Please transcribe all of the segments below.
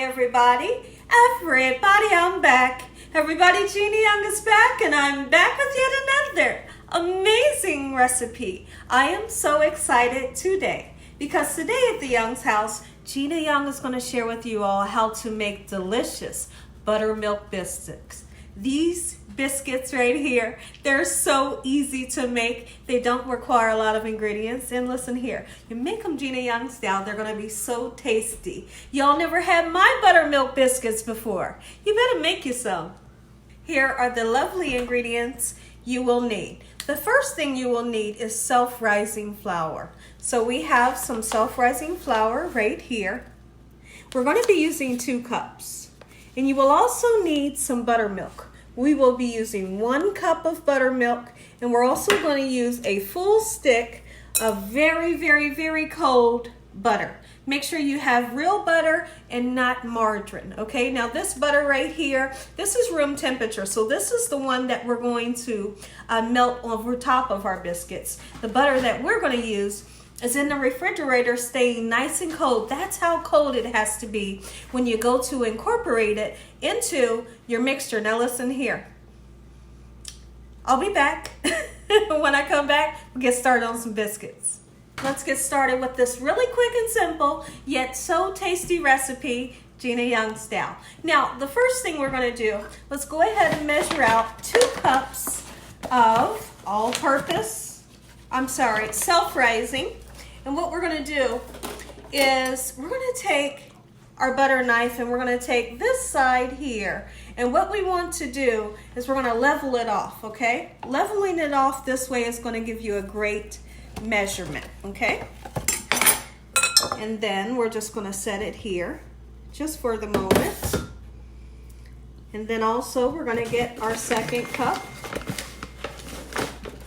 everybody. I'm back. Everybody, Gina Young is back, and I'm back with yet another amazing recipe. I am so excited today because today at the Young's house, Gina Young is going to share with you all how to make delicious buttermilk biscuits. These biscuits right here, they're so easy to make. They don't require a lot of ingredients. And listen here, you make them Gina Young style, they're going to be so tasty. Y'all never had my buttermilk biscuits before. You better make you some. Here are the lovely ingredients you will need. The first thing you will need is self-rising flour. So we have some self-rising flour right here. We're going to be using 2 cups. And you will also need some buttermilk. We will be using 1 cup of buttermilk, and we're also going to use a full stick of very cold butter. Make sure you have real butter and not margarine, okay? Now this butter right here, this is room temperature, so this is the one that we're going to melt over top of our biscuits. The butter that we're going to use is in the refrigerator staying nice and cold. That's how cold it has to be when you go to incorporate it into your mixture. Now listen here. I'll be back. When I come back, we'll get started on some biscuits. Let's get started with this really quick and simple, yet so tasty recipe, Gina Young style. Now, the first thing we're gonna do, let's go ahead and measure out 2 cups of self-rising. And what we're going to do is we're going to take our butter knife and we're going to take this side here. And what we want to do is we're going to level it off, okay? Leveling it off this way is going to give you a great measurement, okay? And then we're just going to set it here just for the moment. And then also we're going to get our 2nd cup.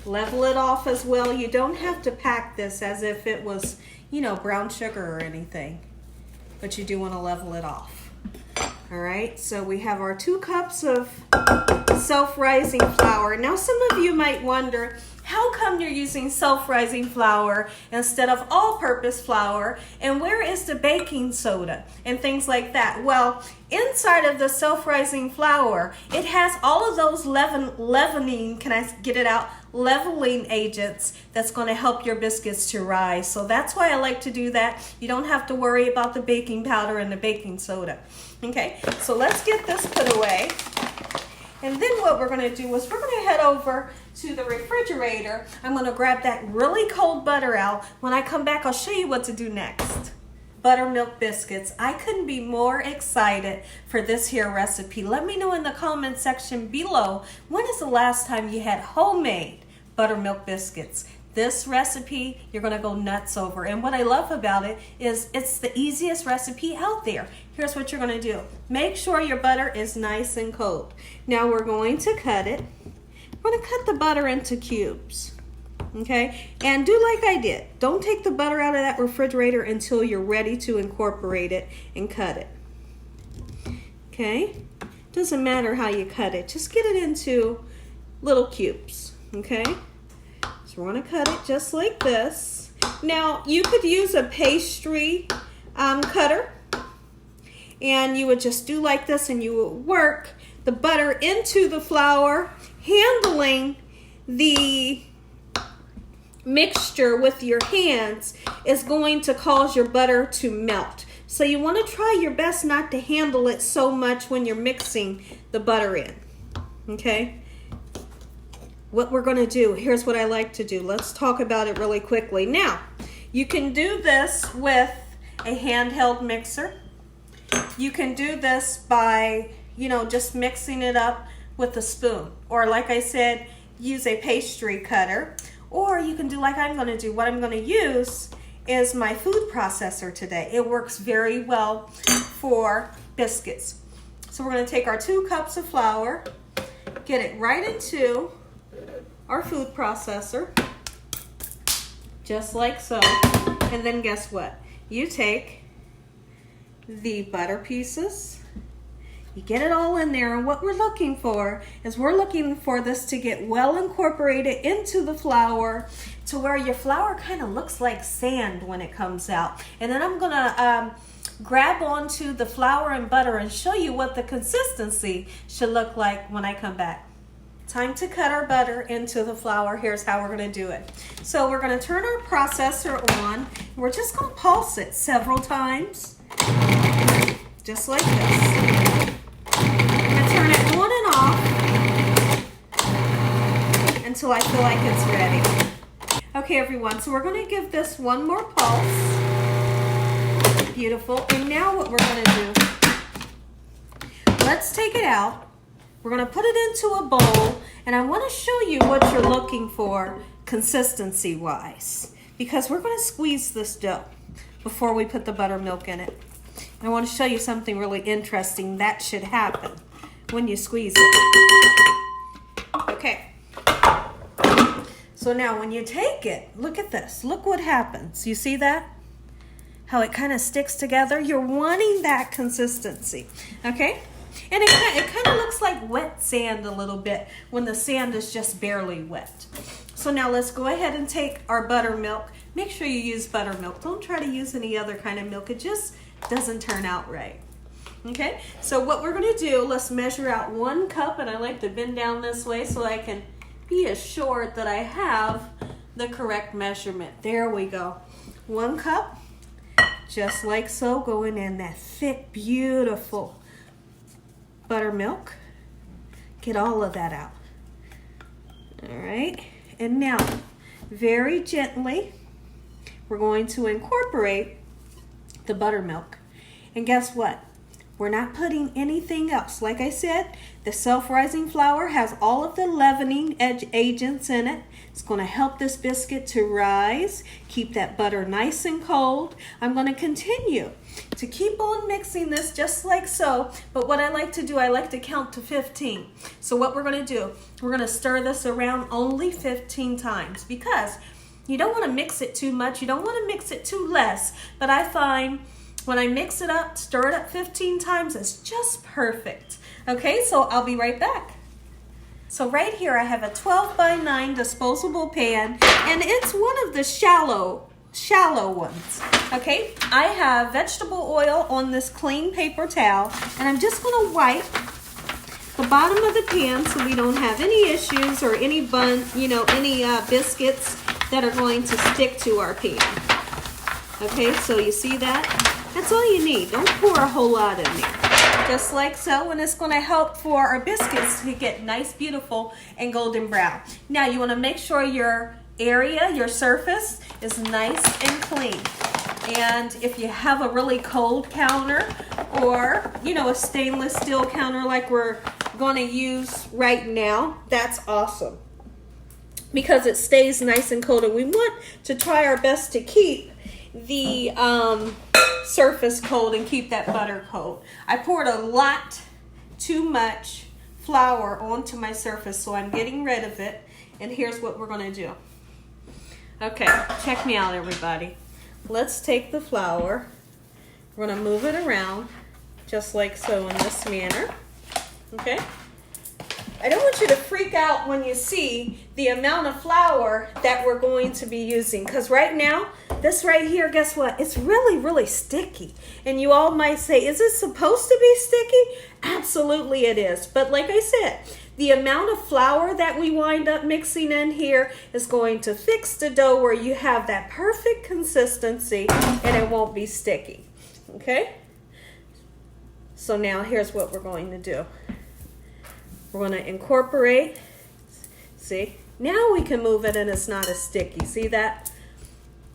Level it off as well. You don't have to pack this as if it was, you know, brown sugar or anything, but you do want to level it off. All right, so we have our 2 cups of self-rising flour. Now, some of you might wonder, how come you're using self-rising flour instead of all-purpose flour? And where is the baking soda and things like that? Well, inside of the self-rising flour, it has all of those leavening, leveling agents that's going to help your biscuits to rise. So that's why I like to do that. You don't have to worry about the baking powder and the baking soda. Okay, so let's get this put away. And then what we're going to do is we're going to head over to the refrigerator. I'm going to grab that really cold butter out. When I come back, I'll show you what to do next. Buttermilk biscuits. I couldn't be more excited for this here recipe. Let me know in the comment section below, when is the last time you had homemade buttermilk biscuits? This recipe, you're going to go nuts over. And what I love about it is it's the easiest recipe out there. Here's what you're going to do. Make sure your butter is nice and cold. Now we're going to cut it. We're going to cut the butter into cubes. Okay? And do like I did. Don't take the butter out of that refrigerator until you're ready to incorporate it and cut it. Okay? Doesn't matter how you cut it. Just get it into little cubes. Okay? So we're going to cut it just like this. Now, you could use a pastry cutter, and you would just do like this, and you would work the butter into the flour, handling the mixture with your hands is going to cause your butter to melt. So you want to try your best not to handle it so much when you're mixing the butter in. Okay? What we're going to do, here's what I like to do. Let's talk about it really quickly. Now, you can do this with a handheld mixer. You can do this by, just mixing it up with a spoon. Or like I said, use a pastry cutter. Or you can do like I'm going to do. What I'm going to use is my food processor today. It works very well for biscuits. So we're going to take our 2 cups of flour, get it right into our food processor, just like so. And then guess what? You take the butter pieces, you get it all in there, and what we're looking for is we're looking for this to get well incorporated into the flour to where your flour kind of looks like sand when it comes out. And then I'm gonna grab onto the flour and butter and show you what the consistency should look like when I come back. Time to cut our butter into the flour. Here's how we're going to do it. So we're going to turn our processor on. We're just going to pulse it several times, just like this. I'm going to turn it on and off until I feel like it's ready. Okay, everyone, so we're going to give this one more pulse. Beautiful. And now what we're going to do, let's take it out. We're going to put it into a bowl, and I want to show you what you're looking for consistency-wise, because we're going to squeeze this dough before we put the buttermilk in it. And I want to show you something really interesting that should happen when you squeeze it. Okay. So now when you take it, look at this. Look what happens. You see that? How it kind of sticks together? You're wanting that consistency, okay? And it kind of looks like wet sand a little bit when the sand is just barely wet. So now let's go ahead and take our buttermilk. Make sure you use buttermilk. Don't try to use any other kind of milk. It just doesn't turn out right. Okay, so what we're going to do, let's measure out 1 cup, and I like to bend down this way so I can be assured that I have the correct measurement. There we go. 1 cup, just like so, going in that thick, beautiful buttermilk. Get all of that out. All right, and now very gently we're going to incorporate the buttermilk. And guess what? We're not putting anything else. Like I said, the self-rising flour has all of the leavening agents in it. It's going to help this biscuit to rise, keep that butter nice and cold. I'm going to continue to keep on mixing this just like so. But what I like to do, I like to count to 15. So what we're going to do, we're going to stir this around only 15 times, because you don't want to mix it too much. You don't want to mix it too less. But I find when I mix it up, stir it up 15 times, it's just perfect. Okay, so I'll be right back. So right here I have a 12 by 9 disposable pan, and it's one of the shallow ones. Okay, I have vegetable oil on this clean paper towel, and I'm just going to wipe the bottom of the pan so we don't have any issues or any biscuits that are going to stick to our pan. Okay, so you see that? That's all you need. Don't pour a whole lot in there. Just like so, and it's going to help for our biscuits to get nice, beautiful, and golden brown. Now you want to make sure your area, your surface, is nice and clean. And if you have a really cold counter, or a stainless steel counter like we're going to use right now, that's awesome, because it stays nice and cold. And we want to try our best to keep the surface cold and keep that butter cold. I poured a lot too much flour onto my surface, so I'm getting rid of it. And here's what we're going to do. Okay, check me out, everybody. Let's take the flour. We're going to move it around just like so in this manner. Okay? I don't want you to freak out when you see the amount of flour that we're going to be using, because right now, this right here, guess what? It's really, really sticky. And you all might say, is it supposed to be sticky? Absolutely it is. But like I said, the amount of flour that we wind up mixing in here is going to fix the dough where you have that perfect consistency and it won't be sticky. Okay? So now here's what we're going to do. We're going to incorporate. See? Now we can move it and it's not as sticky. See that?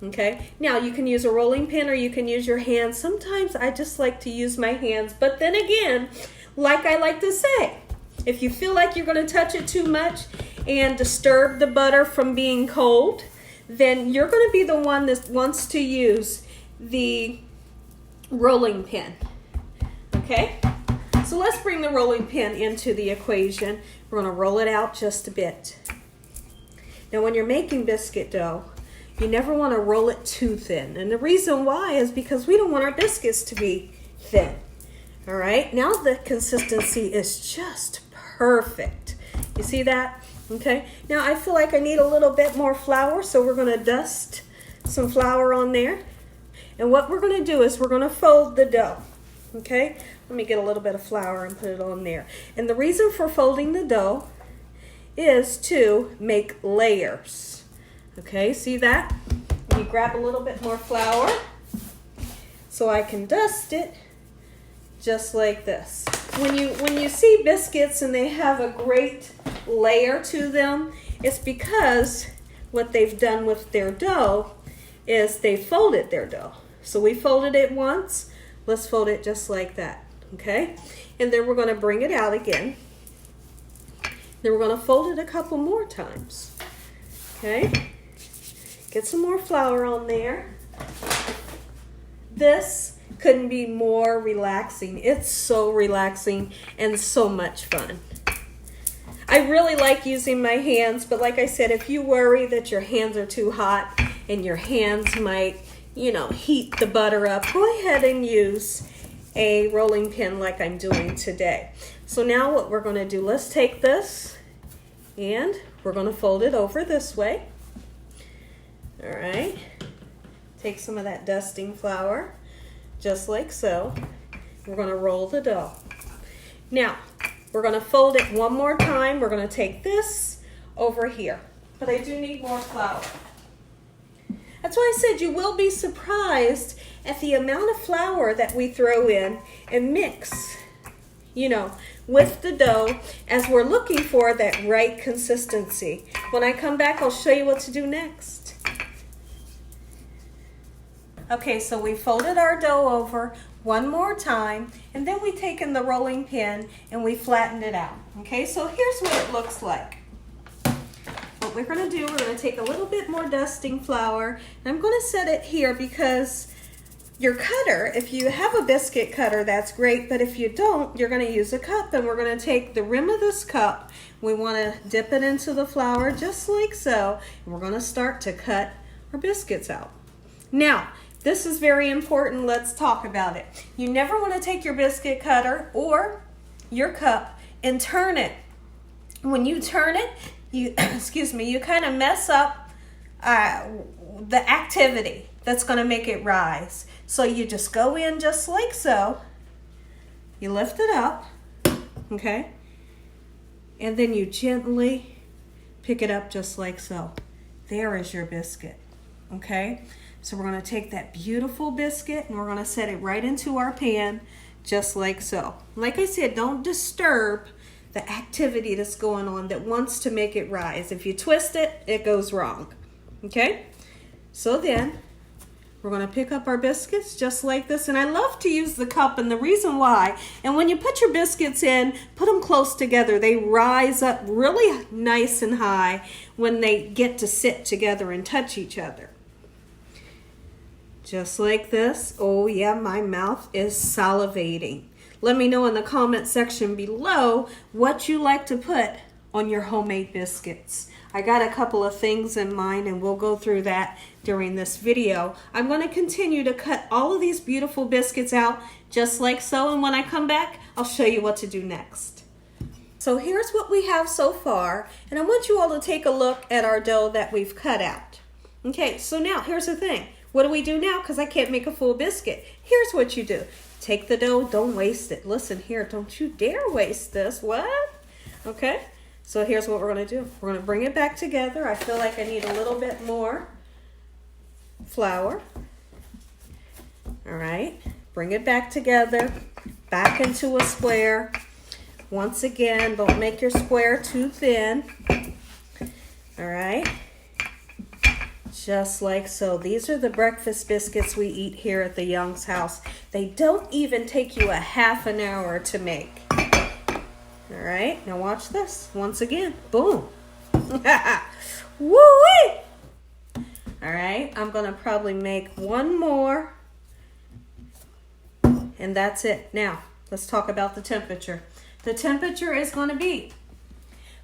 Okay. Now you can use a rolling pin or you can use your hands. Sometimes I just like to use my hands. But then again, like I like to say, if you feel like you're going to touch it too much and disturb the butter from being cold, then you're going to be the one that wants to use the rolling pin. Okay? So let's bring the rolling pin into the equation. We're going to roll it out just a bit. Now when you're making biscuit dough, you never want to roll it too thin. And the reason why is because we don't want our biscuits to be thin. All right, now the consistency is just perfect. You see that? Okay, now I feel like I need a little bit more flour, so we're going to dust some flour on there. And what we're going to do is we're going to fold the dough. Okay, let me get a little bit of flour and put it on there. And the reason for folding the dough is to make layers. Okay, see that? You grab a little bit more flour so I can dust it just like this. When you see biscuits and they have a great layer to them, it's because what they've done with their dough is they folded their dough. So we folded it once. Let's fold it just like that, okay? And then we're going to bring it out again. Then we're going to fold it a couple more times, okay? Get some more flour on there. This couldn't be more relaxing. It's so relaxing and so much fun. I really like using my hands, but like I said, if you worry that your hands are too hot and your hands might, you know, heat the butter up, go ahead and use a rolling pin like I'm doing today. So now what we're going to do, let's take this and we're going to fold it over this way. All right. Take some of that dusting flour, just like so. We're going to roll the dough. Now, we're going to fold it one more time. We're going to take this over here. But I do need more flour. That's why I said you will be surprised at the amount of flour that we throw in and mix, you know, with the dough as we're looking for that right consistency. When I come back, I'll show you what to do next. Okay, so we folded our dough over one more time, and then we take in the rolling pin and we flattened it out. Okay, so here's what it looks like. What we're going to do, we're going to take a little bit more dusting flour, and I'm going to set it here because your cutter, if you have a biscuit cutter, that's great, but if you don't, you're going to use a cup, and we're going to take the rim of this cup, we want to dip it into the flour just like so, and we're going to start to cut our biscuits out. Now, this is very important. Let's talk about it. You never want to take your biscuit cutter or your cup and turn it. When you turn it, you you kind of mess up the activity that's going to make it rise. So you just go in just like so. You lift it up, okay? And then you gently pick it up just like so. There is your biscuit, okay? So we're going to take that beautiful biscuit and we're going to set it right into our pan just like so. Like I said, don't disturb the activity that's going on that wants to make it rise. If you twist it, it goes wrong. Okay? So then we're going to pick up our biscuits just like this. And I love to use the cup, and the reason why, and when you put your biscuits in, put them close together. They rise up really nice and high when they get to sit together and touch each other. Just like this. Oh yeah, my mouth is salivating. Let me know in the comment section below what you like to put on your homemade biscuits. I got a couple of things in mind and we'll go through that during this video. I'm going to continue to cut all of these beautiful biscuits out just like so, and when I come back, I'll show you what to do next. So here's what we have so far, and I want you all to take a look at our dough that we've cut out. Okay, so now here's the thing. What do we do now? Because I can't make a full biscuit. Here's what you do. Take the dough, don't waste it. Listen here, don't you dare waste this. What? Okay, so here's what we're going to do. We're going to bring it back together. I feel like I need a little bit more flour. All right, bring it back together, back into a square. Once again, don't make your square too thin. All right. Just like so. These are the breakfast biscuits we eat here at the Young's house. They don't even take you a half an hour to make. All right, now watch this. Once again, boom. Woo-wee! All right, I'm gonna probably make one more, and that's it. Now, let's talk about the temperature. The temperature is gonna be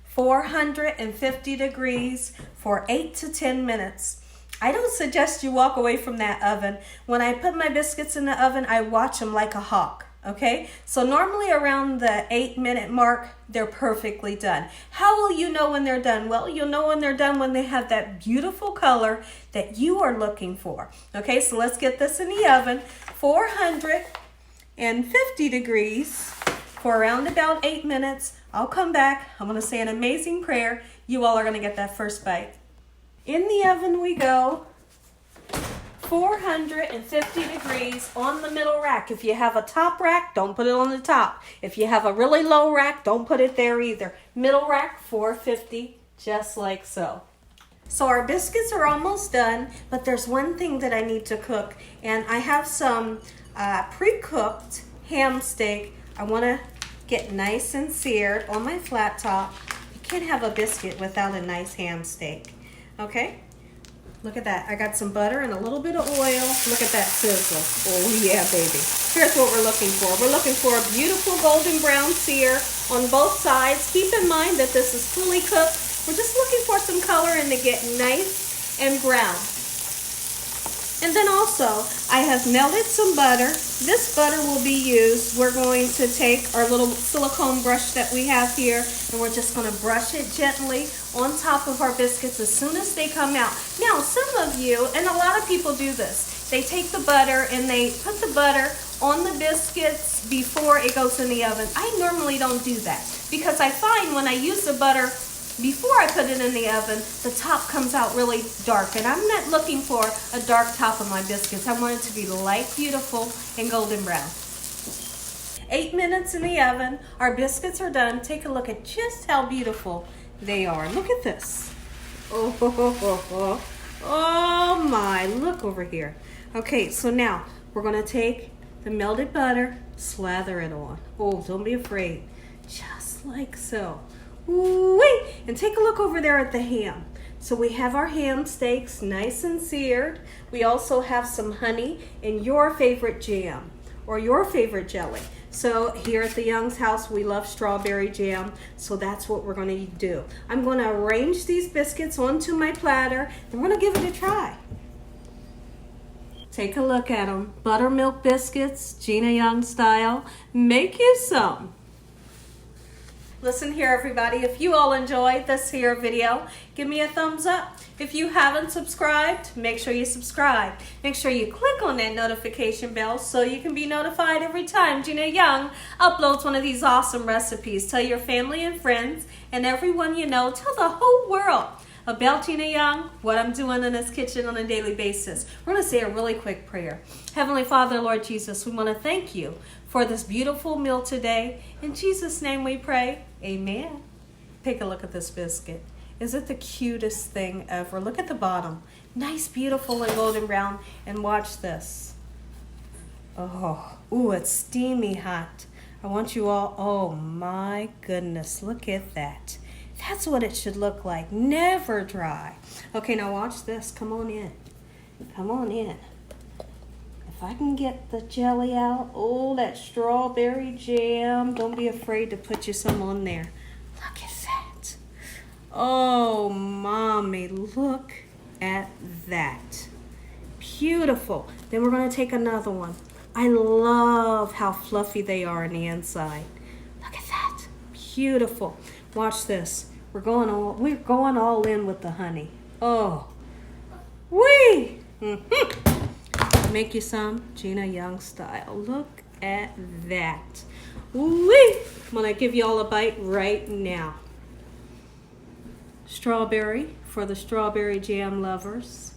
450 degrees for 8 to 10 minutes. I don't suggest you walk away from that oven. When I put my biscuits in the oven, I watch them like a hawk. Okay, so normally around the 8-minute mark, they're perfectly done. How will you know when they're done? Well, you'll know when they're done when they have that beautiful color that you are looking for. Okay, so let's get this in the oven, 450 degrees for around about 8 minutes. I'll come back. I'm going to say an amazing prayer. You all are going to get that first bite. In the oven we go. 450 degrees on the middle rack. If you have a top rack, don't put it on the top. If you have a really low rack, don't put it there either. Middle rack, 450, just like so. So our biscuits are almost done, but there's one thing that I need to cook, and I have some pre-cooked ham steak. I want to get nice and seared on my flat top. You can't have a biscuit without a nice ham steak. Okay? Look at that. I got some butter and a little bit of oil. Look at that sizzle. Oh yeah, baby. Here's what we're looking for. We're looking for a beautiful golden brown sear on both sides. Keep in mind that this is fully cooked. We're just looking for some color and to get nice and brown. And then also, I have melted some butter. This butter will be used. We're going to take our little silicone brush that we have here, and we're just going to brush it gently on top of our biscuits as soon as they come out. Now, some of you, and a lot of people do this, they take the butter and they put the butter on the biscuits before it goes in the oven. I normally don't do that because I find when I use the butter before I put it in the oven, the top comes out really dark, and I'm not looking for a dark top of my biscuits. I want it to be light, beautiful, and golden brown. 8 minutes in the oven. Our biscuits are done. Take a look at just how beautiful they are. Look at this. Oh my, look over here. Okay, so now we're going to take the melted butter, slather it on. Oh, don't be afraid. Just like so. Wait, and take a look over there at the ham. So we have our ham steaks nice and seared. We also have some honey and your favorite jam or your favorite jelly. So here at the Young's house, we love strawberry jam. So that's what we're going to do. I'm going to arrange these biscuits onto my platter. And we're going to give it a try. Take a look at them. Buttermilk biscuits, Gina Young style. Make you some. Listen here, everybody, if you all enjoyed this here video, give me a thumbs up. If you haven't subscribed, make sure you subscribe. Make sure you click on that notification bell so you can be notified every time Gina Young uploads one of these awesome recipes. Tell your family and friends and everyone you know, tell the whole world about Gina Young, what I'm doing in this kitchen on a daily basis. We're going to say a really quick prayer. Heavenly Father, Lord Jesus, we want to thank you for this beautiful meal today. In Jesus' name we pray, amen. Take a look at this biscuit. Is it the cutest thing ever? Look at the bottom. Nice, beautiful, and golden brown. And watch this. Oh, ooh, it's steamy hot. I want you all, oh my goodness, look at that. That's what it should look like. Never dry. Okay, now watch this. Come on in. Come on in. If I can get the jelly out. Oh, that strawberry jam. Don't be afraid to put you some on there. Look at that. Oh, mommy, look at that. Beautiful. Then we're going to take another one. I love how fluffy they are on the inside. Look at that. Beautiful. Watch this. We're going all in with the honey. Oh. Whee! Make you some Gina Young style. Look at that. Whee! I'm going to give you all a bite right now. Strawberry for the strawberry jam lovers.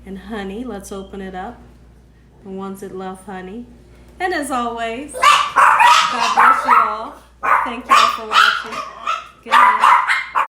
And honey. Let's open it up. The ones that love honey. And as always, God bless you all. Thank you all for watching.